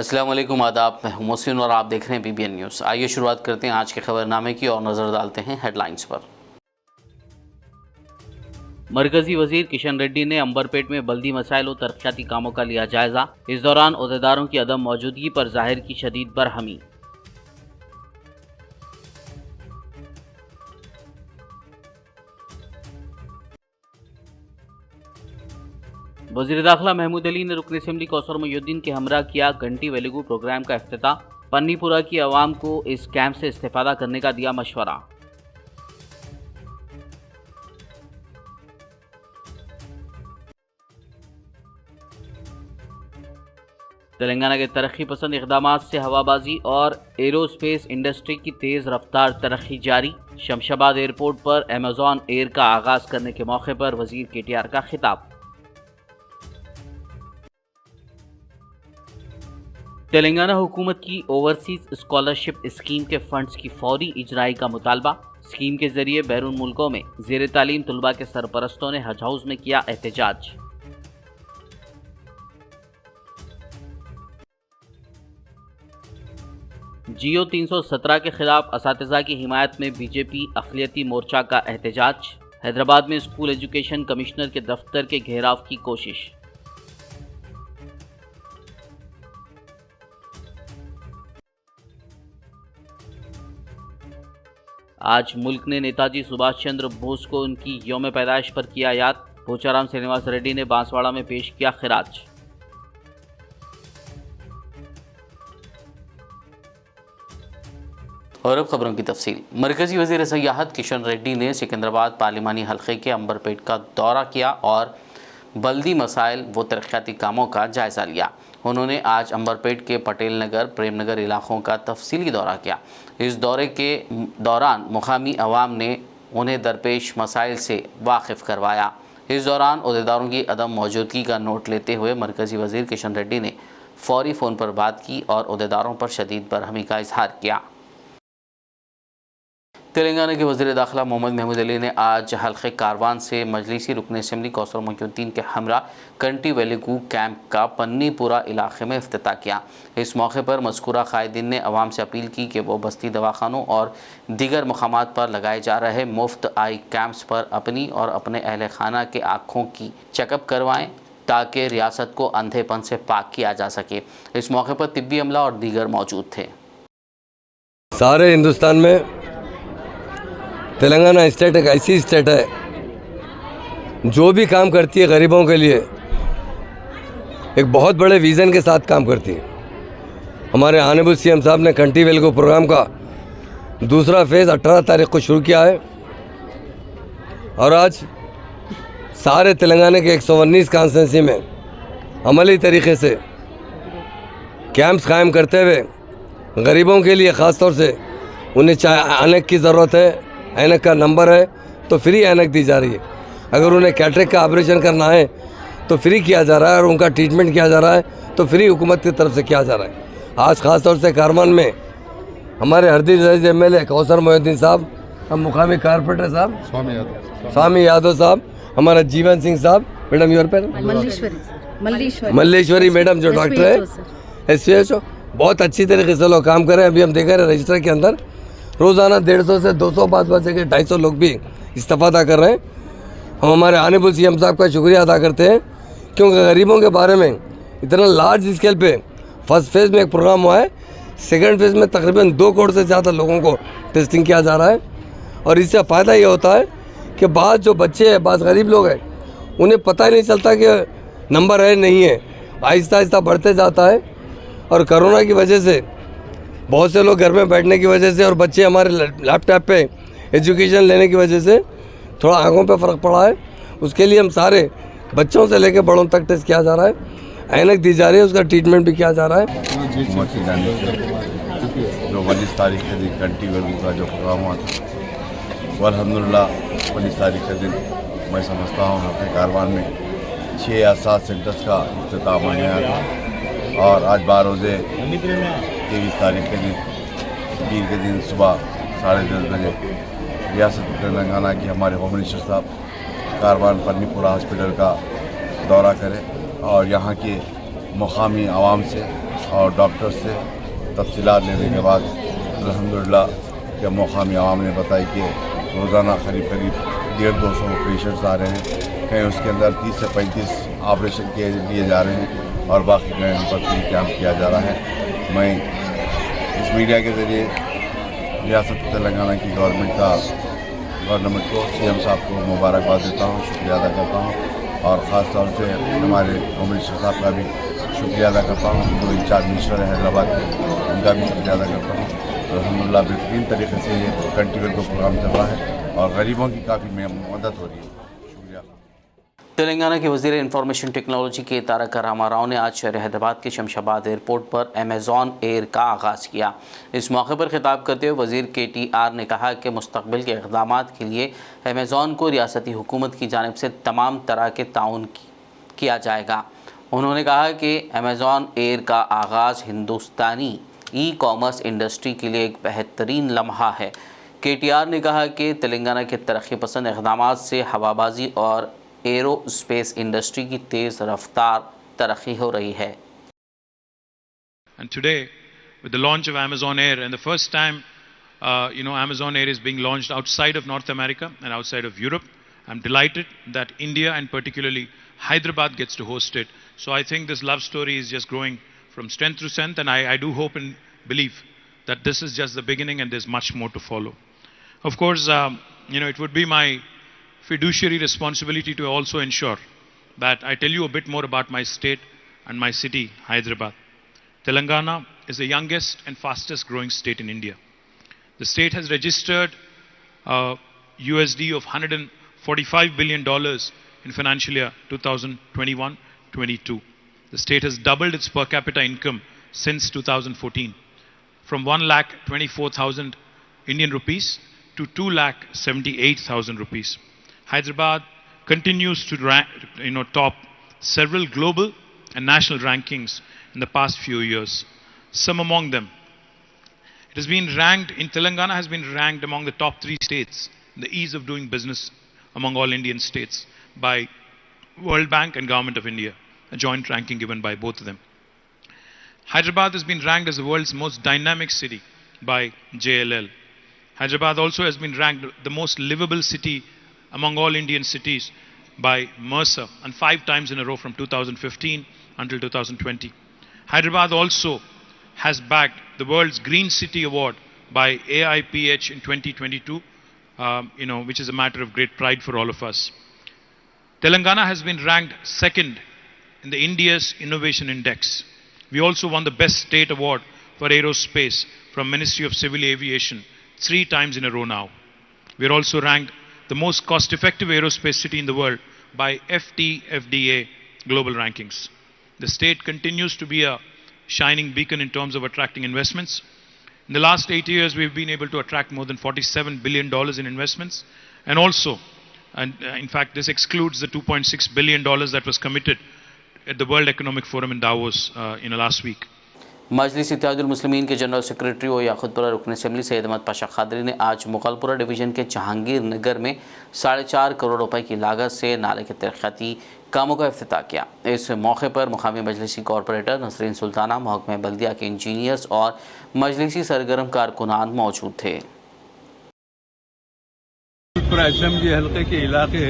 अस्सलाम वालेकुम, आदाब। मैं हूं मोहसिन और आप देख रहे हैं BBN न्यूज़। आइए शुरुआत करते हैं आज के खबरनामे की और नज़र डालते हैं हेडलाइंस पर। मरकजी वजीर किशन रेड्डी ने अंबरपेट में बल्दी मसाइल और तरक्याती कामों का लिया जायजा। इस दौरान ओहदेदारों की अदम मौजूदगी पर जाहिर की शदीद बरहमी। वज़ीर दाखिला महमूद अली ने रुकन असेंबली कौसर मोहिउद्दीन के हमरा किया घंटी वेलुगु प्रोग्राम का इफ्तिताह। पन्नीपुरा की आवाम को इस कैंप से इस्तेफादा करने का दिया मशवरा। तेलंगाना के तरक्की पसंद इकदाम से हवाबाजी और एरोस्पेस इंडस्ट्री की तेज़ रफ्तार तरक्की जारी। शमशाबाद एयरपोर्ट पर अमेजॉन एयर का आगाज करने के मौके पर वजीर KTR का खिताब। तेलंगाना हुकूमत की ओवरसीज स्कॉलरशिप स्कीम के फंड्स की फौरी इजराई का मुतालबा। स्कीम के जरिए बैरून मुल्कों में ज़ेर तालीम तुलबा के सरपरस्तों ने हज हाउस में किया एहतजाज। जियो 317 के खिलाफ असातिज़ा की हिमायत में बीजेपी अक़लियती मोर्चा का एहतजाज। हैदराबाद में स्कूल एजुकेशन कमिश्नर के दफ्तर के घेराव की कोशिश। आज मुल्क ने नेताजी सुभाष चंद्र बोस को उनकी यौम पैदाइश पर किया याद। पोचाराम श्रीनिवास रेड्डी ने बांसवाड़ा में पेश किया खिराज। और अब खबरों की तफसील। मरकजी वज़ीर सियाहत किशन रेड्डी ने सिकंदराबाद पार्लिमानी हल्के के अंबरपेट का दौरा किया और बल्दी मसाइल व तरक्याती कामों का जायज़ा लिया। उन्होंने आज अंबरपेट के पटेल नगर, प्रेम नगर इलाकों का तफसीली दौरा किया। इस दौरे के दौरान मुकामी अवाम ने उन्हें दरपेश मसाइल से वाकिफ़ करवाया। इस दौरान ओहदेदारों की अदम मौजूदगी का नोट लेते हुए मरकजी वज़ीर किशन रेड्डी ने फ़ौरी फ़ोन पर बात की और ओहदेदारों पर शदीद बरहमी का इजहार किया। तेलंगाना के वज़ीर दाखिला मोहम्मद महमूद अली ने आज हल्के कारवान से मजलिसी रुकन असेंबली कौसर मोहिउद्दीन के हमरा घंटी वेलुगु कैंप का पन्नीपुरा इलाके में इफ्तिताह किया। इस मौके पर मज़कूरा कायदीन ने अवाम से अपील की कि वो बस्ती दवाखानों और दीगर मकामात पर लगाए जा रहे मुफ्त आई कैंप्स पर अपनी और अपने अहल खाना के आँखों की चेकअप करवाएँ ताकि रियासत को अंधेपन से पाक किया जा सके। इस मौके पर तिब्बी अमला और दीगर मौजूद थे। सारे हिंदुस्तान में तेलंगाना स्टेट एक ऐसी स्टेट है जो भी काम करती है गरीबों के लिए एक बहुत बड़े विज़न के साथ काम करती है। हमारे ऑनरेबल CM साहब ने घंटी वेलुगु प्रोग्राम का दूसरा फेज़ 18 तारीख को शुरू किया है और आज सारे तेलंगाना के 119 कॉन्स्टिट्यूंसी में अमली तरीके से कैंप्स कायम करते हुए गरीबों के लिए ख़ास तौर से उन्हें चाहे ऐनक की ज़रूरत है, ऐनक का नंबर है तो फ्री ऐनक दी जा रही है। अगर उन्हें कैटरेक्ट का ऑपरेशन करना है तो फ्री किया जा रहा है और उनका ट्रीटमेंट किया जा रहा है तो फ्री हुकूमत की तरफ से किया जा रहा है। आज ख़ास तौर से कारमान में हमारे हरदीर अजीज MLA कौसर मोहिउद्दीन साहब, हम मुकामी कारपोरेटर साहब स्वामी यादव साहब, हमारा जीवन सिंह साहब, मैडम योर पर मल्लेश्वरी मैडम जो डॉक्टर है SPHO, बहुत अच्छी तरीके से लोग काम करें। अभी हम देख रहे हैं रजिस्टर के अंदर रोज़ाना 150 से 200 बात से 250 लोग भी इस्तेफादा कर रहे हैं। हम हमारे ऑनरेबल CM साहब का शुक्रिया अदा करते हैं क्योंकि गरीबों के बारे में इतना लार्ज स्केल पे फर्स्ट फेज़ में एक प्रोग्राम हुआ है, सेकंड फेज़ में तकरीबन 2 करोड़ से ज़्यादा लोगों को टेस्टिंग किया जा रहा है। और इससे फ़ायदा ये होता है कि बाद जो बच्चे हैं, बाद गरीब लोग हैं, उन्हें पता ही नहीं चलता कि नंबर है नहीं है, आहिस्ता आहिस्ता बढ़ते जाता है। और कोरोना की वजह से बहुत से लोग घर में बैठने की वजह से और बच्चे हमारे लैपटॉप पे एजुकेशन लेने की वजह से थोड़ा आंखों पे फ़र्क पड़ा है। उसके लिए हम सारे बच्चों से लेकर बड़ों तक टेस्ट किया जा रहा है, ऐनक दी जा रही है, उसका ट्रीटमेंट भी किया जा रहा है। जो 19 तारीख के दिन घंटी वेलुगु का जो प्रोग्राम हुआ था वो अल्हम्दुलिल्लाह 19 तारीख के दिन मैं समझता हूँ अपने कारवान में 6 या 7 सेंटर्स का इख्तिताम होने आया था। और आज 12 रोज़े 23 तारीख के दिन पीर के दिन सुबह 10:30 बजे रियासत तेलंगाना की हमारे होम मिनिस्टर साहब कारवान पन्नीपुरा हॉस्पिटल का दौरा करें और यहाँ के मुकामी आवाम से और डॉक्टर से तफसीलात लेने के बाद अल्हम्दुलिल्लाह के मकामी आवाम ने बताई कि रोज़ाना करीब 150-200 पेशेंट्स आ रहे हैं। कहीं उसके अंदर 30 से 35 ऑपरेशन के लिए जा रहे हैं और बाकी कहीं उन पर फ्री कैंप किया जा रहा है। मैं इस मीडिया के ज़रिए रियासत तेलंगाना की गवर्नमेंट को सीएम साहब को मुबारकबाद देता हूँ, शुक्रिया अदा करता हूँ और ख़ास तौर से हमारे होम मिनिस्टर साहब का भी शुक्रिया अदा करता हूँ, जो इंचार्ज मिनिस्टर है हैदराबाद के, उनका भी शुक्रिया अदा करता हूँ। अल्हम्दुलिल्लाह बेहतरीन तरीके से ये कंटिन्यू का प्रोग्राम चल रहा है और गरीबों की काफ़ी मदद हो रही है। शुक्रिया। तेलंगाना के वज़ीर इंफॉर्मेशन टेक्नोलॉजी के तारक रामाराव ने आज शहर हैदराबाद के शमशाबाद एयरपोर्ट पर अमेज़ॉन एयर का आगाज़ किया। इस मौके पर खिताब करते हुए वज़ीर KTR ने कहा कि मुस्तक़बिल के इक़दाम के लिए अमेज़ॉन को रियासती हुकूमत की जानिब से तमाम तरह के ताउन किया जाएगा। उन्होंने कहा कि अमेज़ॉन एयर का आगाज़ हिंदुस्तानी ई-कॉमर्स इंडस्ट्री के लिए एक बेहतरीन लम्हा है। KTR ने कहा कि तेलंगाना के तरक्की पसंद इक़दाम से हवाबाजी और एरो स्पेस इंडस्ट्री की तेज़ रफ्तार तरक्की हो रही है। And today, with the launch of Amazon Air, and the first time, Amazon Air is being launched outside of North America and outside of Europe. I'm delighted that India and particularly Hyderabad gets to host it. So I think this love story is just growing from strength to strength, and I do hope and believe that this is just the beginning and there's much more to follow. Of course, it would be my fiduciary responsibility to also ensure that I tell you a bit more about my state and my city, Hyderabad. Telangana is the youngest and fastest growing state in India. The state has registered USD of $145 billion in financial year 2021-22. The state has doubled its per capita income since 2014, from 1,24,000 Indian rupees to 2,78,000 rupees. Hyderabad continues to top several global and national rankings in the past few years. Some among them, Telangana has been ranked among the top 3 states in the ease of doing business among all Indian states by World Bank and Government of India, a joint ranking given by both of them. Hyderabad has been ranked as the world's most dynamic city by JLL. Hyderabad also has been ranked the most livable city among all Indian cities by Mercer, and 5 times in a row from 2015 until 2020. Hyderabad also has bagged the world's Green City Award by AIPH in 2022, which is a matter of great pride for all of us. Telangana has been ranked 2nd in the India's Innovation Index. We also won the Best State Award for Aerospace from Ministry of Civil Aviation 3 times in a row now. We are also ranked the most cost-effective aerospace city in the world by FTFDA global rankings. The state continues to be a shining beacon in terms of attracting investments. In the last 8 years, we've been able to attract more than $47 billion in investments. And also, in fact, this excludes the $2.6 billion that was committed at the World Economic Forum in Davos last week. मजलिस इत्तेहादुल मुस्लिमीन के general secretary व याकुतपुरा रुकन assembly Syed Ahmad Pasha Qadri ने आज Mughalpura division के जहांगीर नगर में 4.5 करोड़ रुपए की लागत से नाले के तरक्याती कामों का इफ्तिताह किया। इस मौके पर मुकामी मजलिसी कॉरपोरेटर नसरीन सुल्ताना, महकमा बल्दिया के इंजीनियर्स और मजलिसी सरगर्म कारकुनान मौजूद थे। असम्बली हल्के के इलाके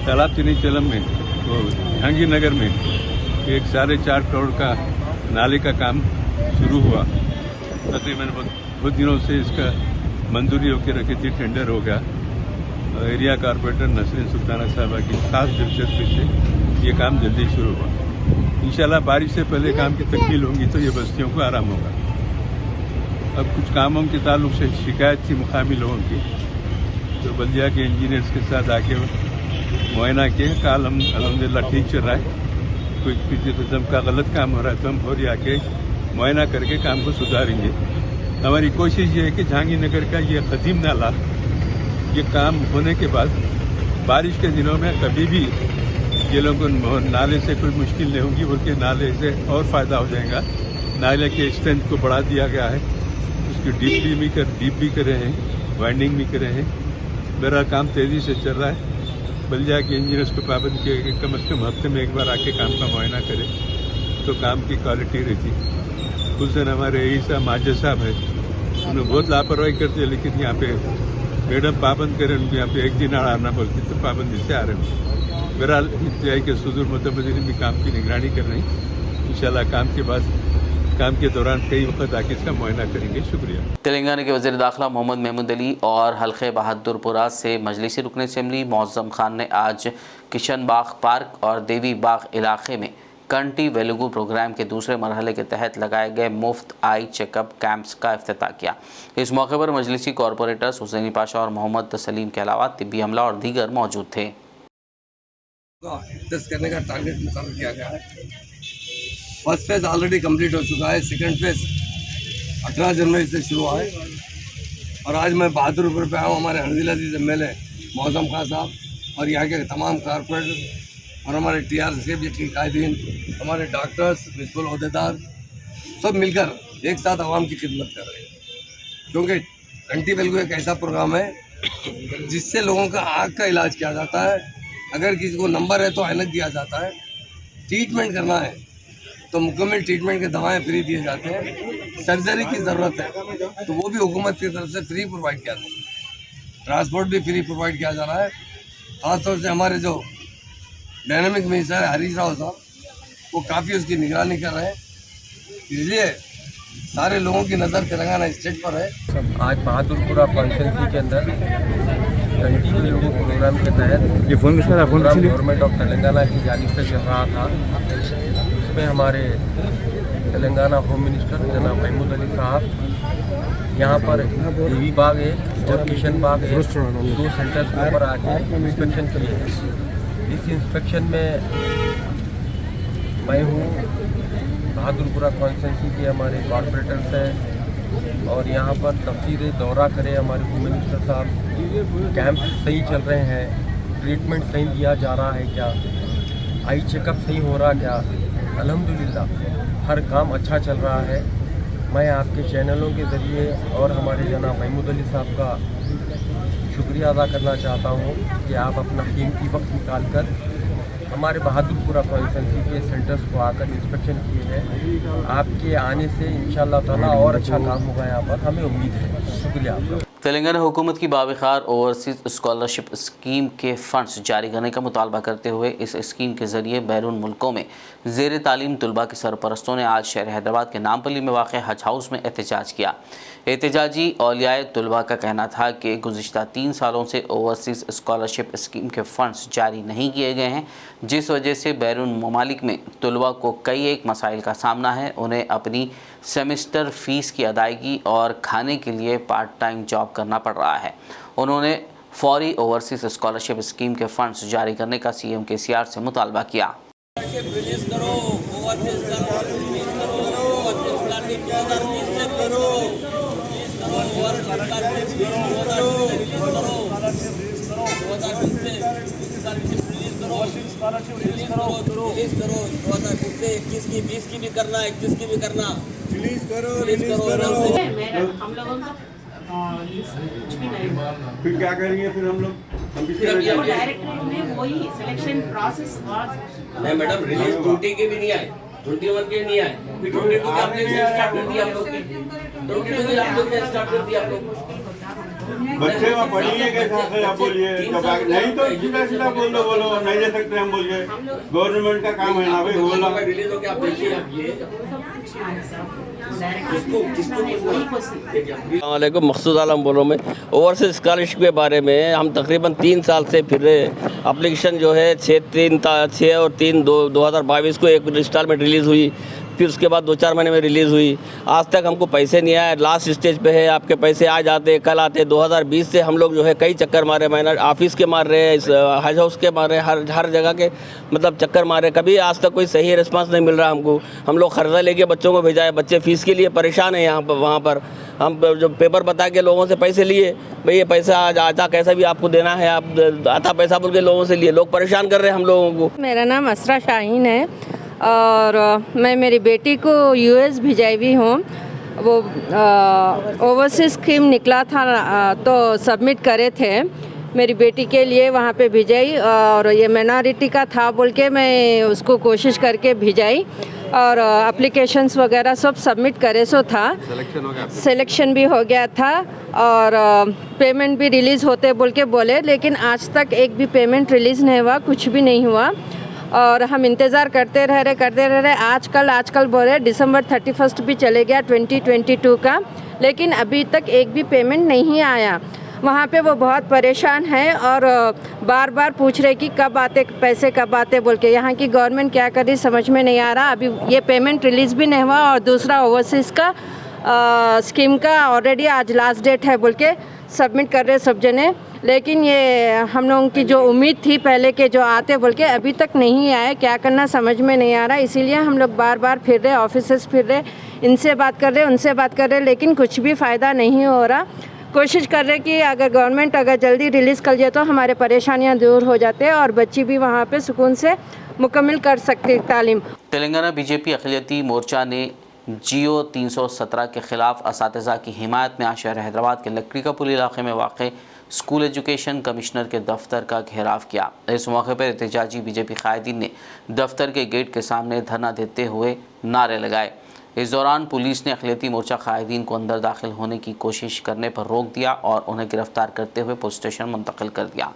तालाब चनी चलम में जहांगीर नगर में एक 4.5 करोड़ का नाले का काम शुरू हुआ। तकरीबन बहुत दिनों से इसका मंजूरी होकर रखी थी, टेंडर हो गया। एरिया कॉरपोरेटर नसरीन सुल्ताना साहबा की खास दिलचस्पी से ये काम जल्दी शुरू हुआ। इंशाल्लाह बारिश से पहले काम की तकमील होंगी तो ये बस्तियों को आराम होगा। अब कुछ कामों के ताल्लुक से शिकायत थी मुकामी लोगों की, तो बल्दिया के इंजीनियर्स के साथ आके मुआयना किए। काम अल्हम्दुलिल्लाह ठीक चल रहा है। कोई किसी किस्म का गलत काम हो रहा है तो हम फौरी आके मुआयना करके काम को सुधारेंगे। हमारी कोशिश ये है कि जहांगीर नगर का ये कदीम नाला, ये काम होने के बाद बारिश के दिनों में कभी भी ये लोगों को नाले से कोई मुश्किल नहीं होगी, बल्कि नाले से और फ़ायदा हो जाएगा। नाले के स्ट्रेंथ को बढ़ा दिया गया है, उसकी डीप भी करे हैं, वाइंडिंग भी करे हैं। मेरा काम तेज़ी से चल रहा है। बल्दिया के इंजीनियर्स को पाबंद किया कि कम से कम हफ्ते में एक बार आके काम का मुआयना करें तो काम की क्वालिटी रहती। उस दिन हमारे ईसा माजे साहब है, उन्होंने बहुत लापरवाही करते हैं, लेकिन यहाँ पे मैडम पाबंद करें उनको यहाँ पे एक दिन आना बोलती तो पाबंदी से आ रहे हैं। बहरहाल इंतजाई के सुदूर मुतमदीन भी काम की निगरानी कर रहे हैं। इंशाल्लाह काम के दौरान कई वक्त आके इसका मुआयना करेंगे। शुक्रिया। तेलंगाना के वज़ीर दाखिला मोहम्मद महमूद अली और हल्के बहादुरपुरा से मजलिसी रुकन असम्बली मौज़म खान ने आज किशन बाग पार्क और देवी बाग इलाके में कंटी वेलुगु प्रोग्राम के दूसरे मरहले के तहत लगाए गए मुफ्त आई चेकअप कैंप्स का इफ्तिताह किया। इस मौके पर मजलिसी कॉरपोरेटर्स हुसैनी पाशा और मोहम्मद सलीम के अलावा तिब्बी अमला और दीगर मौजूद थे। टेस्ट करने का टारगेट मुकम्मल किया गया है। फर्स्ट फेज़ ऑलरेडी कंप्लीट हो चुका है। सेकंड फेज़ 18 जनवरी से शुरू हुआ है और आज मैं बहादुरपुर पे आया हूँ। हमारे हरदिल अजीज एमएलए मौज़म खान साहब और यहाँ के तमाम कारपोरेटर और हमारे TRC के कायदीन, हमारे डॉक्टर्स, म्युनिसिपल अहदेदार सब मिलकर एक साथ आवाम की खिदमत कर रहे हैं, क्योंकि कंटी वेलुगु एक ऐसा प्रोग्राम है जिससे लोगों का आँख का इलाज किया जाता है। अगर किसी को नंबर है तो ऐनक दिया जाता है। ट्रीटमेंट करना है तो मुकम्मल ट्रीटमेंट के दवाएं फ्री दिए जाते हैं। सर्जरी की ज़रूरत है तो वो भी हुकूमत की तरफ से फ्री प्रोवाइड किया जाता है। ट्रांसपोर्ट भी फ्री प्रोवाइड किया जा रहा है। ख़ासतौर से हमारे जो डायनामिक मिनिस्टर है हरीश राव साहब, वो काफ़ी उसकी निगरानी कर रहे हैं। इसलिए सारे लोगों की नज़र तेलंगाना स्टेट पर है। आज बहादुरपुरा कॉन्स्टिट्यूंसी के अंदर कंटी वेलुगु प्रोग्राम के तहत ये प्रोग्राम गवर्नमेंट ऑफ तेलंगाना की जानिब से चल रहा था। उसमें हमारे तेलंगाना होम मिनिस्टर जनाब महमूद अली साहब यहाँ पर देवी बाग एक और किशन बाग एक दो सेंटर्स के ऊपर आके इंस्पेक्शन किए हैं। इस इंस्पेक्शन में मैं हूँ, बहादुरपुरा कॉन्स्टिट्यूंसी के हमारे कॉर्पोरेटर्स हैं और यहाँ पर तफसीर दौरा करें हमारे होम मिनिस्टर साहब। कैंप सही चल रहे हैं, ट्रीटमेंट सही दिया जा रहा है क्या, आई चेकअप सही हो रहा क्या। अल्हम्दुलिल्लाह हर काम अच्छा चल रहा है। मैं आपके चैनलों के ज़रिए और हमारे जनाब महमूद अली साहब का शुक्रिया अदा करना चाहता हूँ कि आप अपना कीमती वक्त निकाल कर हमारे बहादुरपुरा कॉन्स्टिट्यूंसी के सेंटर्स को आकर इंस्पेक्शन किए हैं। आपके आने से इंशाअल्लाह ताला और अच्छा काम होगा यहाँ पर, हमें उम्मीद है। शुक्रिया आपका। तेलंगाना हुकूमत की बावखार ओवरसीज़ स्कॉलरशिप स्कीम के फ़ंड्स जारी करने का मुतालबा करते हुए इस स्कीम के ज़रिए बैरून मुल्कों में ज़ेर तालीम तलबा के सरपरस्तों ने आज शहर हैदराबाद के नामपल्ली में वाक़ हज हाउस में एहतजाज किया। एहतजाजी औलियाए तलबा का कहना था कि गुज़िश्ता 3 सालों से ओवरसीज़ स्कॉलरशिप स्कीम के फ़ंड्स जारी नहीं किए गए हैं, जिस वजह से बैरून ममालिक में तलबा को कई एक मसाइल का सामना है। उन्हें अपनी सेमेस्टर फ़ीस की अदायगी और खाने के लिए पार्ट टाइम जॉब करना पड़ रहा है। उन्होंने फौरी ओवरसीज़ स्कॉलरशिप स्कीम के फ़ंड्स जारी करने का CM KCR से मुतालबा किया। की भी करना, 21 की भी करना, रिलीज करो। हम लोगों का कुछ भी नहीं। फिर क्या करेंगे? फिर हम लोग डायरेक्टर में वही सिलेक्शन प्रोसेस और नहीं मैडम, रिलीज 20 के भी नहीं आए, 21 के नहीं आए, फिर 22 के आपने स्टार्ट कर दिया। आप लोग 22 के आप लोग स्टार्ट कर दिया। आप लोग बच्चे में पढ़िए कैसा आप बोलिए, नहीं तो सीधा सीधा बोलो नहीं दे सकते हम बोलिए। गवर्नमेंट का काम है ना भाई, बोलो रिलीज हो गया। आप देखिए आप ये वालेकुम मकसूद आलम बोलो मैं। ओवरसीज स्कॉलरशिप के बारे में हम तकरीबन 3 साल से फिर एप्लीकेशन जो है 6 और 3/2022 को एक इंस्टॉलमेंट रिलीज़ हुई, फिर उसके बाद 2-4 महीने में रिलीज़ हुई। आज तक हमको पैसे नहीं आए, लास्ट स्टेज पे है। आपके पैसे आज आते कल आते। 2020 से हम लोग जो है कई चक्कर मारे, मैंने ऑफिस के मार रहे हैं, इस हज हाउस के मार रहे हैं, हर जगह के मतलब चक्कर मारे, कभी आज तक कोई सही रिस्पांस नहीं मिल रहा हमको। हम लोग खर्चा लेके बच्चों को भेजा है, बच्चे फ़ीस के लिए परेशान हैं यहाँ पर वहाँ पर। हम जो पेपर बता के लोगों से पैसे लिए, भाई ये पैसा आज आता कैसा भी आपको देना है, आप आता पैसा बोल के लोगों से लिए, लोग परेशान कर रहे हैं हम लोगों को। मेरा नाम असरा शाहीन है और मैं मेरी बेटी को US भिजाई हुई हूँ। वो ओवरसीज स्कीम निकला था तो सबमिट करे थे मेरी बेटी के लिए, वहाँ पे भिजाई और ये माइनॉरिटी का था बोल के मैं उसको कोशिश करके भिजाई और एप्लीकेशंस वगैरह सब सबमिट करे सो था। सिलेक्शन भी हो गया था और पेमेंट भी रिलीज़ होते बोल के बोले, लेकिन आज तक एक भी पेमेंट रिलीज़ नहीं हुआ, कुछ भी नहीं हुआ और हम इंतज़ार करते रह रहे। आजकल बोल रहे दिसंबर 31 भी चले गया 2022 का, लेकिन अभी तक एक भी पेमेंट नहीं आया। वहाँ पे वो बहुत परेशान है और बार बार पूछ रहे कि कब आते पैसे, कब आते बोल के। यहाँ की गवर्नमेंट क्या कर रही समझ में नहीं आ रहा। अभी ये पेमेंट रिलीज़ भी नहीं हुआ और दूसरा ओवरसीज़ का स्कीम का ऑलरेडी आज लास्ट डेट है बोल के सबमिट कर रहे सब जने, लेकिन ये हम लोगों की जो उम्मीद थी पहले के जो आते बोल के अभी तक नहीं आए। क्या करना समझ में नहीं आ रहा, इसीलिए हम लोग बार बार फिर रहे, ऑफिसेस फिर रहे, इनसे बात कर रहे, उनसे बात कर रहे, लेकिन कुछ भी फ़ायदा नहीं हो रहा। कोशिश कर रहे कि अगर गवर्नमेंट अगर जल्दी रिलीज़ कर जाए तो हमारे परेशानियां दूर हो जाते हैं और बच्ची भी वहाँ पे सुकून से मुकम्मल कर सकती तालीम। तेलंगाना बीजेपी अक़लियती मोर्चा ने जियो 317 के ख़िलाफ़ असातिज़ा की हिमायत में आज शहर हैदराबाद के लकड़ी का पुल इलाके में वाक़ स्कूल एजुकेशन कमिश्नर के दफ्तर का घेराव किया। इस मौके पर एहतजाजी बीजेपी कायदीन ने दफ्तर के गेट के सामने धरना देते हुए नारे लगाए। इस दौरान पुलिस ने अक़लियती मोर्चा कायदीन को अंदर दाखिल होने की कोशिश करने पर रोक दिया और उन्हें गिरफ्तार करते हुए पुलिस स्टेशन मुंतकिल कर दिया।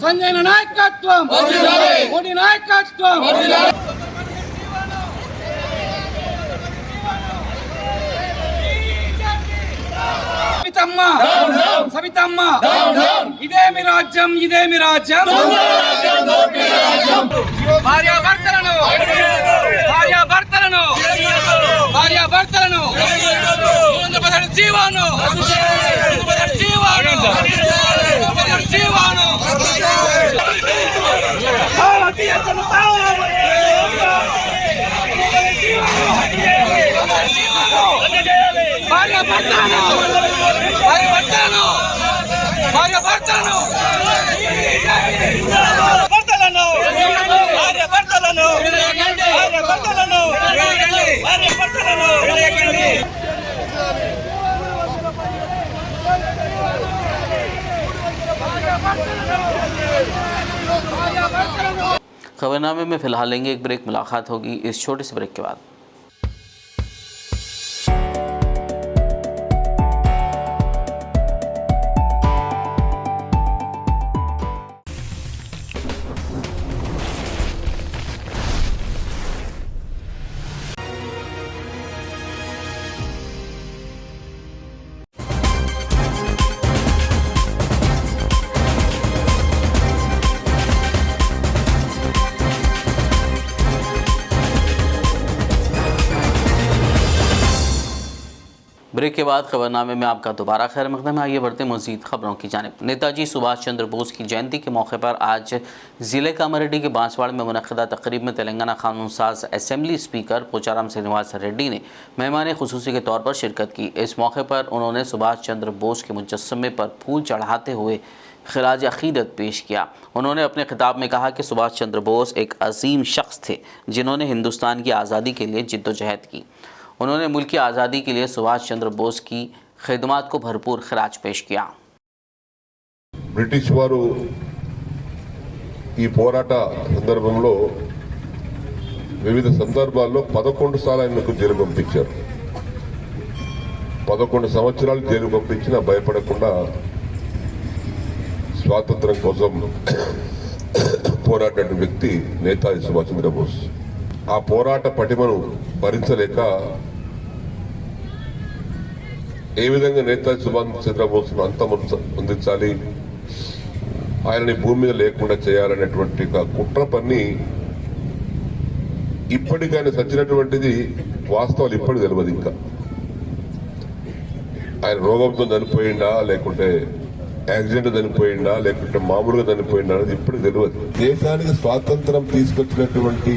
संजय नायकत्व, मोदी नायकत्व। సవితమ్మ ఇదే మీ రాజ్యం, ఇదే మీ రాజ్యం। భార్యాభర్తలను జీవాను खबरनामे में फ़िलहाल लेंगे एक ब्रेक। मुलाकात होगी इस छोटे से ब्रेक के बाद। ब्रेक के बाद खबरनामे में आपका दोबारा खैर मकदम है। आइए बढ़ते मज़ीद खबरों की जानिब। नेताजी सुभाष चंद्र बोस की जयंती के मौके पर आज ज़िले कामारेड्डी के बांसवाड़ा में मुनक़्क़दा तक़रीब में तेलंगाना कानून साज असम्बली स्पीकर पोचाराम श्रीनिवास रेड्डी ने मेहमान खुसूसी के तौर पर शिरकत की। इस मौके पर उन्होंने सुभाष चंद्र बोस के मुजस्समे पर फूल चढ़ाते हुए खिराज अक़ीदत पेश किया। उन्होंने अपने खिताब में कहा कि सुभाष चंद्र बोस एक अजीम शख्स थे जिन्होंने हिंदुस्तान की आज़ादी के लिए जिद्दोजहद की। उन्होंने मुल्क की आज़ादी के लिए सुभाष चंद्र बोस की खिदमत को भरपूर खराज पेश किया। ब्रिटिश वारू ఈ పోరాట సందర్భంలో వివిధ సందర్భాల్లో 11 సార్లు ఆయనకు జైలు పంపించారు। 11 సంవత్సరాలు జైలు పంపించినా భయపడకుండా స్వాతంత్ర్యం కోసం పోరాడిన వ్యక్తి నేతాజీ సుభాష్ చంద్రబోస్। ఆ పోరాట పటిమను భరించలేక ఏ విధంగా నేతాజీ సుభాష్ చంద్రబోస్ను అంతమొందించాలి, ఆయనని భూమి మీద లేకుండా చేయాలనేటువంటి కుట్ర పన్ని ఇప్పటికైనా సచ్చినటువంటిది వాస్తవాలు ఇప్పటికి తెలియదు। ఇంకా ఆయన రోగంతో చనిపోయిందా లేకుంటే యాక్సిడెంట్ చనిపోయిందా లేకుంటే మామూలుగా చనిపోయిందా అనేది ఇప్పటికి తెలియదు। దేశానికి స్వాతంత్రం తీసుకొచ్చినటువంటి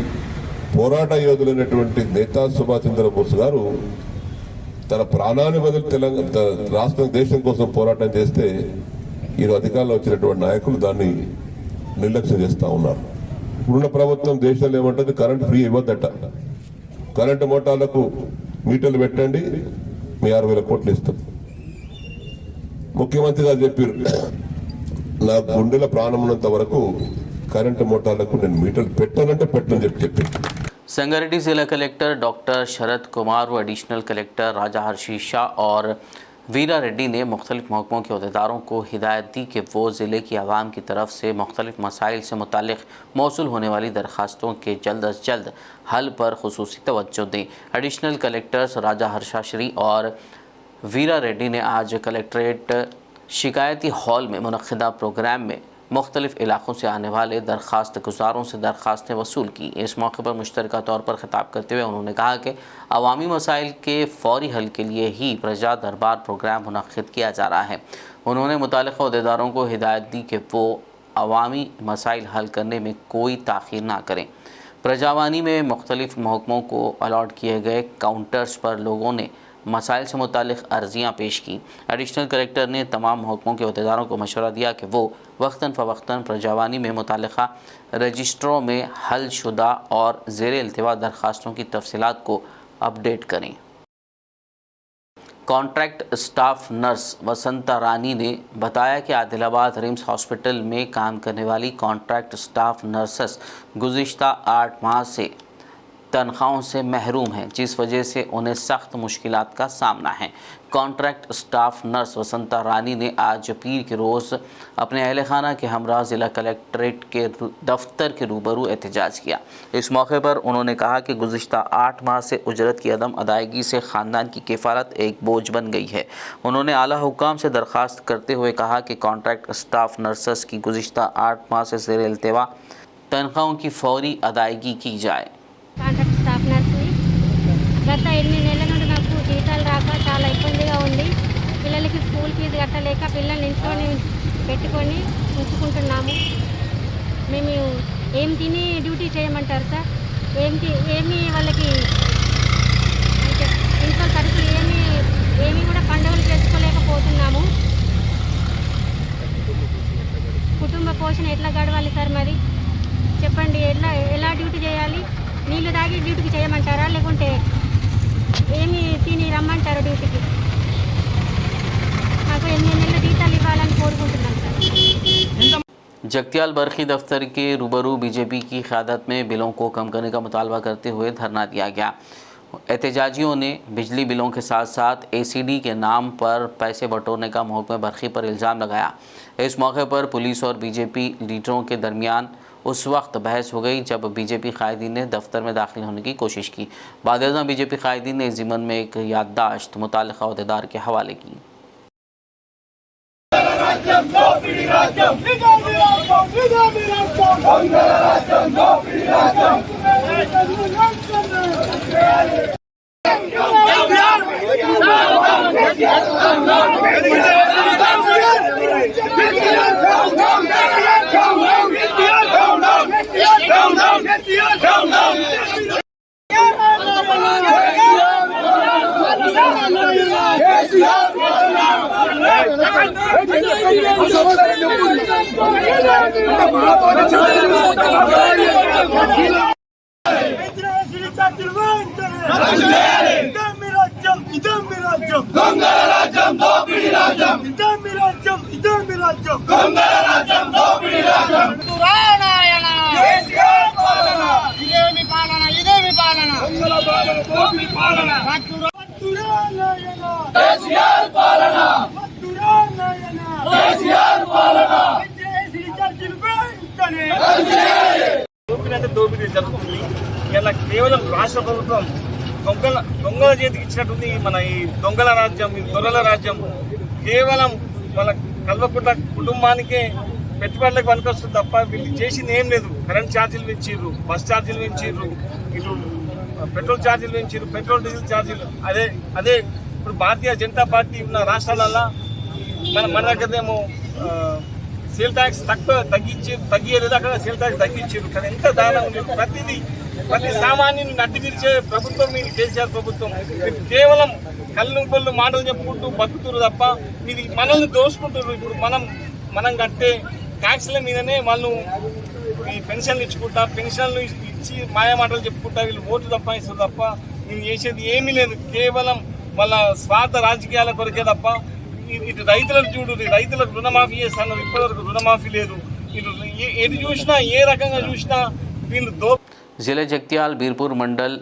పోరాట యోధులైనటువంటి నేతాజీ సుభాష్ చంద్రబోస్ గారు తన ప్రాణాన్ని బదులు తెలంగాణ రాష్ట్రం దేశం కోసం పోరాటం చేస్తే ఈరోజు అధికారంలో వచ్చినటువంటి నాయకులు దాన్ని నిర్లక్ష్యం చేస్తూ ఉన్నారు। ఉన్న ప్రభుత్వం దేశంలో ఏమంటుంది కరెంట్ ఫ్రీ ఇవ్వద్దట. కరెంటు మోటార్లకు మీటర్లు పెట్టండి, మీ 60,000 కోట్లు ఇస్తాం. ముఖ్యమంత్రి గారు చెప్పారు, నా గుండెల ప్రాణం ఉన్నంత వరకు కరెంటు మోటార్లకు నేను మీటర్లు పెట్టానంటే పెట్టని చెప్పారు. संगारेड्डी जिला कलेक्टर डॉक्टर शरद कुमार व एडिशनल कलेक्टर राजा हर्षी शाह और वीरा रेड्डी ने मुख्तलिफ महकमों के अहदेदारों को हिदायत दी कि वो ज़िले की आवाम की तरफ से मुख्तलिफ मसाइल से मुताल्लिक़ मौसूल होने वाली दरख्वास्तों के जल्द अज जल्द हल पर खुसूसी तवज्जो दें। एडिशनल कलेक्टर्स राजा हर्षाश्री और वीरा रेड्डी ने आज कलेक्ट्रेट शिकायती हॉल में मुनक़्क़िदा प्रोग्राम में मुख्तलिफ इलाक़ों से आने वाले दरख्वास्त गुज़ारों से दरख्वास्तें वसूल की। इस मौके पर मुश्तरका तौर पर ख़िताब करते हुए उन्होंने कहा कि अवामी मसाइल के फ़ौरी हल के लिए ही प्रजा दरबार प्रोग्राम मुनक़्क़िद किया जा रहा है। उन्होंने मुताल्लिक़ा अहदेदारों को हिदायत दी कि वो अवामी मसाइल हल करने में कोई ताख़ीर ना करें। प्रजावानी में मुख्तलिफ महकमों को अलॉट किए गए काउंटर्स पर लोगों ने मसाइल से मुताल्लिक़ अर्ज़ियाँ पेश की। एडिशनल कलेक्टर ने तमाम महकमों के अहदेदारों को मशवरा दिया कि वो वक्तन फ़वक्तन प्रजावानी में मुताल्लिक़ा रजिस्ट्रों में हल शुदा और ज़ेर इल्तिवा दरख्वास्तों की तफसीलात को अपडेट करें। कॉन्ट्रैक्ट स्टाफ नर्स वसंता रानी ने बताया कि आदिलाबाद रिम्स हॉस्पिटल में काम करने वाली कॉन्ट्रैक्ट स्टाफ नर्सेस गुज़िश्ता 8 माह से तनख्वाहों से महरूम हैं, जिस वजह से उन्हें सख्त मुश्किलात का सामना है। कॉन्ट्रैक्ट स्टाफ नर्स वसंता रानी ने आज पीर के रोज़ अपने अहल खाना के हमरा ज़िला कलेक्ट्रेट के दफ्तर के रूबरू एहतजाज किया। इस मौके पर उन्होंने कहा कि गुज़िश्ता 8 माह से उजरत की अदम अदायगी से ख़ानदान की किफ़ालत एक बोझ बन गई है। उन्होंने आला हुक्काम से दरख्वास्त करते हुए कहा कि कॉन्ट्रैक्ट स्टाफ नर्सेस की गुज़िश्ता 8 माह से ज़ेर इल्तिवा तनख्वाहों की फ़ौरी अदायगी की जाए। కాంట్రాక్ట్ స్టాఫ్ నర్స్ని గత 8 నెలల నుండి నాకు జీతాలు రాక చాలా ఇబ్బందిగా ఉంది. పిల్లలకి స్కూల్ ఫీజు కట్టలేక పిల్లల్ని ఇంట్లోనే పెట్టుకొని ఉంచుకుంటున్నాము. మేము ఏం తిని డ్యూటీ చేయమంటారు సార్? ఏమి వాళ్ళకి ఇంట్లో సరుకులు ఏమి కూడా పండుగలు చేసుకోలేకపోతున్నాము. కుటుంబ పోషణ ఎట్లా గడవాలి సార్? మరి చెప్పండి, ఎలా డ్యూటీ చేయాలి? నీళ్ళు తాగి డ్యూటీకి చేయమంటారా, లేకుంటే ఏమి తిని రమ్మంటారు డ్యూటీకి? మాకు 8 నెలల జీతాలు ఇవ్వాలని కోరుకుంటున్నాం సార్. जगतियाल बरखी दफ्तर के रूबरू बीजेपी की क़यादत में बिलों को कम करने का मुतालबा करते हुए धरना दिया गया। एहतजाजियों ने बिजली बिलों के साथ साथ ACD के नाम पर पैसे बटोरने का महकमे बरखी पर इल्ज़ाम लगाया। इस मौके पर पुलिस और बीजेपी लीडरों के दरमियान उस वक्त बहस हो गई जब बीजेपी कायदीन ने दफ्तर में दाखिल होने की कोशिश की। बादशाह बीजेपी कायदीन ने इस ज़िम्मन में एक याददाश्त मुताल्लिक़ा अहदेदार के हवाले की। దోపిడీ జరుగుతుంది. ఇలా కేవలం రాష్ట్ర ప్రభుత్వం దొంగల చేతికి ఇచ్చినట్టుంది. మన ఈ దొంగల రాజ్యం, ఈ దొరల రాజ్యం కేవలం వాళ్ళ కల్వకుంట కుటుంబానికే పెట్టుబడులకు పనికొస్తుంది తప్ప వీళ్ళు చేసింది ఏం లేదు. కరెంట్ ఛార్జీలు పెంచిర్రు, బస్ ఛార్జీలు పెంచిర్రు, ఇటు పెట్రోల్ ఛార్జీలు పెంచిర్రు, పెట్రోల్ డీజిల్ ఛార్జీలు. అదే ఇప్పుడు భారతీయ జనతా పార్టీ ఉన్న రాష్ట్రాలల్లో మన దగ్గరనేమో సేల్ ట్యాక్స్ తగ్గియలేదు, అక్కడ సేల్ ట్యాక్స్ తగ్గించారు. కానీ ఎంత దారుణంగా ప్రతి సామాన్యుని నడ్డి విరిచే ప్రభుత్వం మీరు కేసీఆర్ ప్రభుత్వం. కేవలం కళ్ళు కొళ్ళు మాటలు చెప్పుకుంటూ బతుకుతురు తప్ప ఇది మనల్ని దోసుకుంటున్నారు. ఇప్పుడు మనం కట్టే ట్యాక్స్ల మీదనే వాళ్ళు ఈ పెన్షన్లు ఇచ్చుకుంటా, పెన్షన్లు ఇచ్చి మాయమాటలు చెప్పుకుంటా వీళ్ళు ఓటు తప్పాయిస్తారు తప్ప నేను చేసేది ఏమీ లేదు. కేవలం వాళ్ళ స్వార్థ రాజకీయాల కొరకే తప్ప ఇటు రైతులను చూడు, రైతులకు రుణమాఫీ చేస్తాను, ఇప్పటివరకు రుణమాఫీ లేదు. ఇటు ఎటు చూసినా ఏ రకంగా చూసినా వీళ్ళు ज़िले जगतियाल बीरपुर मंडल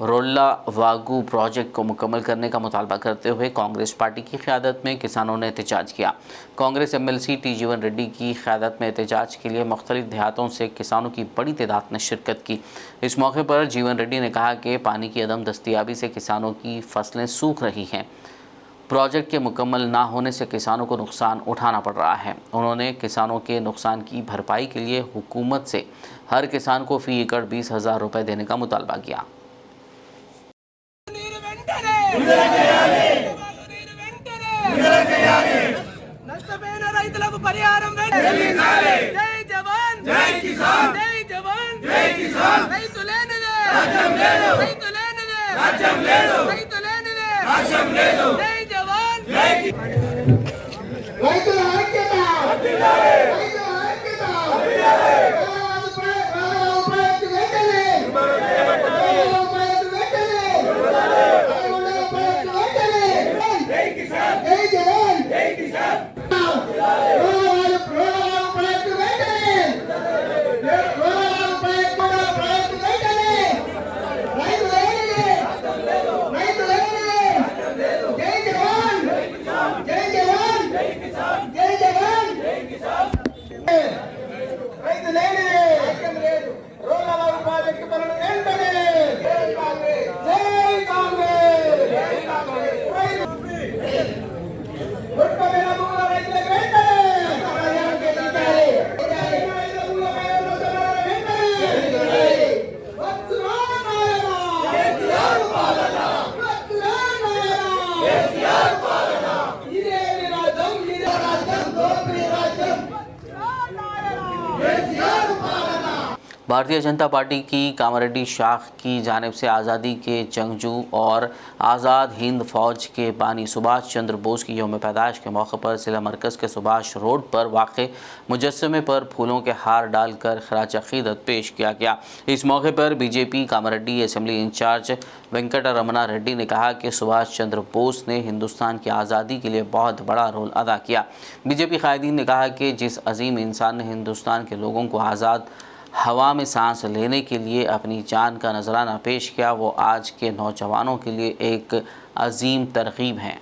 रोल्ला वागू प्रोजेक्ट को मुकम्मल करने का मुतालबा करते हुए कांग्रेस पार्टी की क़यादत में किसानों ने एहतजाज किया। कांग्रेस एमएलसी टी जीवन रेड्डी की क़यादत में एहतजाज के लिए मुख्तलिफ देहातों से किसानों की बड़ी तादाद ने शिरकत की। इस मौके पर जीवन रेड्डी ने कहा कि पानी की अदम दस्तियाबी से किसानों की फसलें सूख रही हैं। प्रोजेक्ट के मुकम्मल ना होने से किसानों को नुकसान उठाना पड़ रहा है। उन्होंने किसानों के नुकसान की भरपाई के लिए हुकूमत से हर किसान को फ़ी एकड़ 20,000 रुपये देने का मुतालबा किया। भारतीय जनता पार्टी की कामारेड्डी शाख की जानिब से आज़ादी के जंगजू और आज़ाद हिंद फ़ौज के बानी सुभाष चंद्र बोस की यौम पैदाइश के मौके पर ज़िला मरकज़ के सुभाष रोड पर वाक़ मुजस्समे पर फूलों के हार डालकर खराज अक़ीदत पेश किया गया। इस मौके पर BJP Kamareddy assembly incharge Venkataramana Reddy ने कहा कि सुभाष चंद्र बोस ने हिंदुस्तान की आज़ादी के लिए बहुत बड़ा रोल अदा किया। बीजेपी कायदीन ने कहा कि जिस अजीम इंसान ने हिंदुस्तान के लोगों को आज़ाद हवा में सांस लेने के लिए अपनी जान का नजराना पेश किया, वो आज के नौजवानों के लिए एक अजीम तरगीब हैं।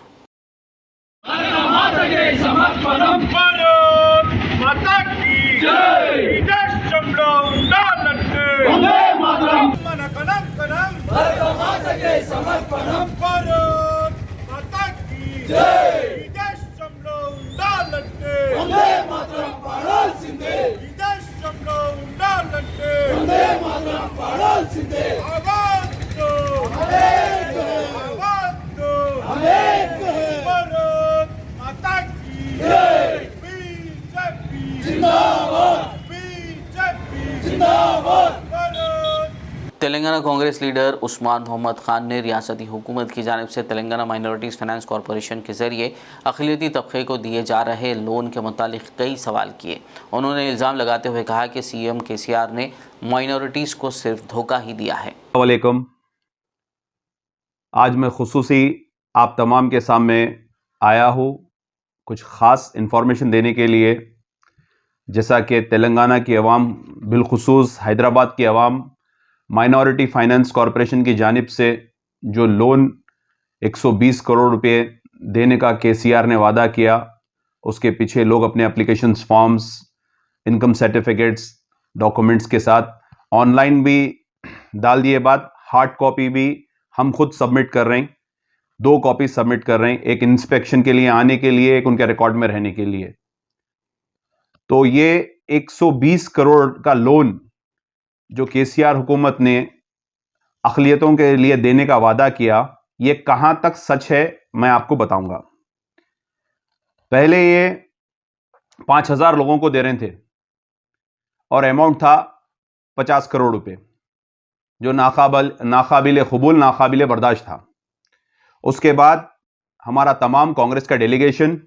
तेलंगाना कांग्रेस लीडर उस्मान मोहम्मद खान ने रियासती हुकूमत की जानिब से तेलंगाना माइनॉरिटीज़ फाइनेंस कॉरपोरेशन के ज़रिए अक़लियती तबक़े को दिए जा रहे लोन के मुतालिक कई सवाल किए। उन्होंने इल्ज़ाम लगाते हुए कहा कि CM KCR ने माइनॉरिटीज़ को सिर्फ धोखा ही दिया है। वालेकुम, आज मैं खुसूसी आप तमाम के सामने आया हूँ कुछ ख़ास इन्फॉर्मेशन देने के लिए। जैसा कि तेलंगाना की अवाम, बिलखुसूस हैदराबाद की अवाम, माइनॉरिटी फाइनेंस कॉरपोरेशन की जानिब से जो लोन 120 करोड़ रुपए देने का KCR ने वादा किया, उसके पीछे लोग अपने applications, forms, income certificates, documents के साथ ऑनलाइन भी डाल दिए। बात हार्ड कॉपी भी हम खुद सबमिट कर रहे हैं, 2 कॉपी सबमिट कर रहे हैं, एक इंस्पेक्शन के लिए आने के लिए, एक उनके रिकॉर्ड में रहने के लिए। तो ये 120 करोड़ का लोन जो KCR हुकूमत ने अक़लियतों के लिए देने का वादा किया, ये कहां तक सच है मैं आपको बताऊंगा। पहले ये 5,000 लोगों को दे रहे थे और अमाउंट था 50 करोड़ रुपए, जो नाकाबिल कबूल, नाकाबिल बर्दाश्त था। उसके बाद हमारा तमाम कांग्रेस का डेलीगेशन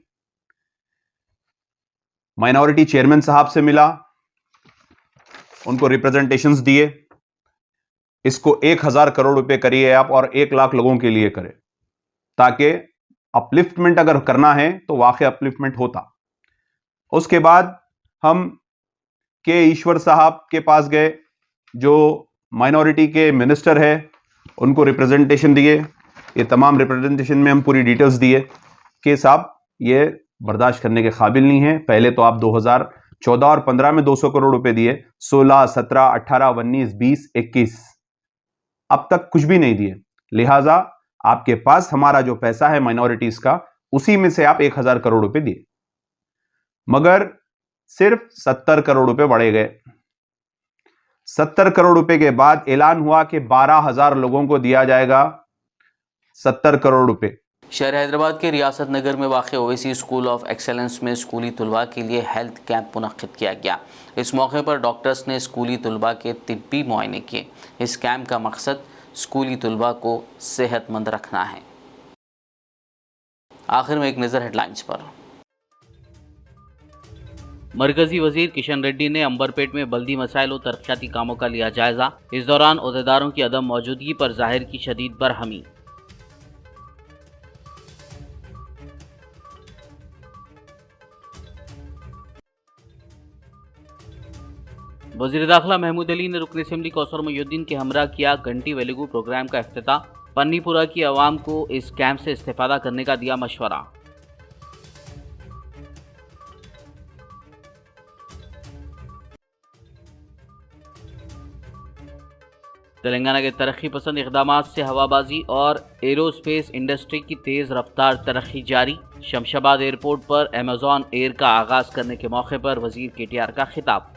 माइनॉरिटी चेयरमैन साहब से मिला, उनको रिप्रेजेंटेशंस दिए। इसको 1000 करोड़ रुपए करिए आप और 1 लाख लोगों के लिए करें, ताकि अपलिफ्टमेंट अगर करना है तो वाकई अपलिफ्टमेंट होता। उसके बाद हम के ईश्वर साहब के पास गए, जो माइनॉरिटी के मिनिस्टर है, उनको रिप्रेजेंटेशन दिए। ये तमाम रिप्रेजेंटेशन में हम पूरी डिटेल्स दिए कि साहब ये बर्दाश्त करने के काबिल नहीं है। पहले तो आप 2014 और 15 में 200 करोड़ रुपए दिए, 16, 17, 18, 19, 20, 21, अब तक कुछ भी नहीं दिए। लिहाजा आपके पास हमारा जो पैसा है माइनॉरिटीज का, उसी में से आप 1000 करोड़ रुपए दिए, मगर सिर्फ 70 करोड़ रुपए बढ़े गए। 70 करोड़ रुपए के बाद ऐलान हुआ कि 12,000 लोगों को दिया जाएगा 70 करोड़ रुपए। शहर हैदराबाद के रियासत नगर में वाक़ ओवैसी स्कूल ऑफ एक्सेलेंस में स्कूली तलबा के लिए हेल्थ कैंप मुनक्किद किया गया। इस मौके पर डॉक्टर्स ने स्कूली तलबा के तिब्बी मुआयने किए। इस कैंप का मकसद स्कूली तलबा को सेहतमंद रखना है। आखिर में एक नज़र हेडलाइंस पर। मरकजी वजीर किशन रेड्डी ने अंबरपेट में बल्दी मसाइल और तरक्याती कामों का लिया जायजा। इस दौरान ओहदेदारों की अदम मौजूदगी पर जाहिर की शदीद बरहमी। वज़ीर दाखिला महमूद अली ने रुकन असेंबली कौसर मोहिउद्दीन के हमरा किया घंटी वेलुगु प्रोग्राम का इफ्तिताह। पन्नीपुरा की आवाम को इस कैंप से इस्तेफादा करने का दिया मशवरा। तेलंगाना के तरक्की पसंद इक़दामात से हवाबाजी और एरोस्पेस इंडस्ट्री की तेज़ रफ्तार तरक्की जारी। शमशाबाद एयरपोर्ट पर अमेज़ॉन एयर का आगाज़ करने के मौके पर वज़ीर KTR का खिताब।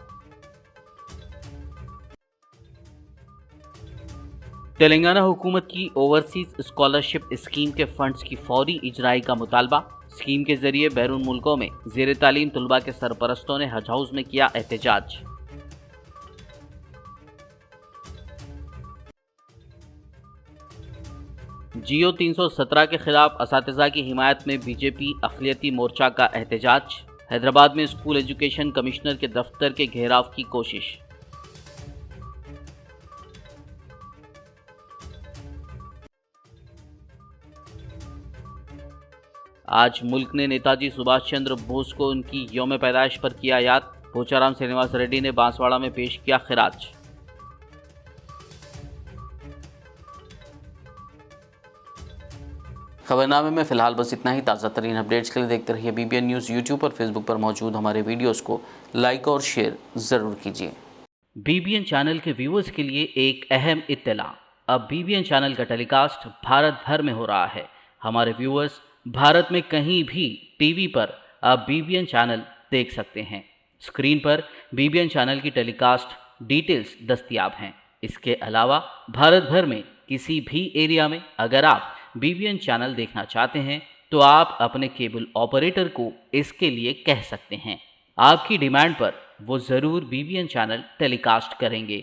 तेलंगाना हुकूमत की ओवरसीज स्कॉलरशिप स्कीम के फंड्स की फौरी इजराई का मुतालबा। स्कीम के जरिए बैरून मुल्कों में ज़ेर तालीम तलबा के सरपरस्तों ने हज हाउस में किया एहतजाज। जियो 317 के खिलाफ असातिज़ा की हिमायत में बीजेपी अक़लियती मोर्चा का एहतजाज। हैदराबाद में स्कूल एजुकेशन कमिश्नर के दफ्तर के घेराव की कोशिश। आज मुल्क ने नेताजी सुभाष चंद्र बोस को उनकी यौम पैदाइश पर किया याद। पोचाराम श्रीनिवास रेड्डी ने बांसवाड़ा में पेश किया खिराज। खबरनामे में फिलहाल बस इतना ही। ताज़ा तरीन अपडेट्स के लिए देखते रहिए BBN न्यूज़। यूट्यूब और फेसबुक पर मौजूद हमारे वीडियोस को लाइक और शेयर ज़रूर कीजिए। BBN चैनल के व्यूअर्स के लिए एक अहम इत्तला। अब BBN चैनल का टेलीकास्ट भारत भर में हो रहा है। हमारे व्यूअर्स भारत में कहीं भी टीवी पर आप BBN चैनल देख सकते हैं। स्क्रीन पर BBN चैनल की टेलीकास्ट डिटेल्स दस्तयाब हैं। इसके अलावा भारत भर में किसी भी एरिया में अगर आप BBN चैनल देखना चाहते हैं तो आप अपने केबल ऑपरेटर को इसके लिए कह सकते हैं। आपकी डिमांड पर वो ज़रूर BBN चैनल टेलीकास्ट करेंगे,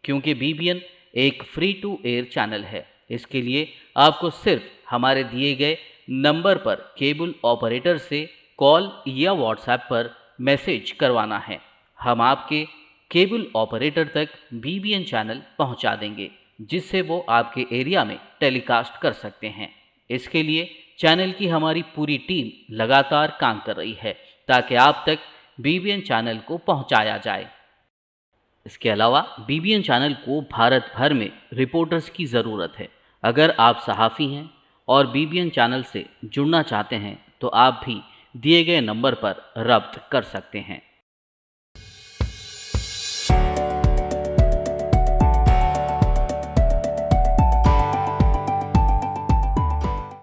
क्योंकि BBN एक फ्री टू एयर चैनल है। इसके लिए आपको सिर्फ हमारे दिए गए नंबर पर केबल ऑपरेटर से कॉल या व्हाट्सएप पर मैसेज करवाना है। हम आपके केबल ऑपरेटर तक BBN चैनल पहुंचा देंगे, जिससे वो आपके एरिया में टेलीकास्ट कर सकते हैं। इसके लिए चैनल की हमारी पूरी टीम लगातार काम कर रही है ताकि आप तक BBN चैनल को पहुंचाया जाए। इसके अलावा BBN चैनल को भारत भर में रिपोर्टर्स की ज़रूरत है। अगर आप सहाफ़ी हैं और BBN चैनल से जुड़ना चाहते हैं तो आप भी दिए गए नंबर पर रब्त कर सकते हैं।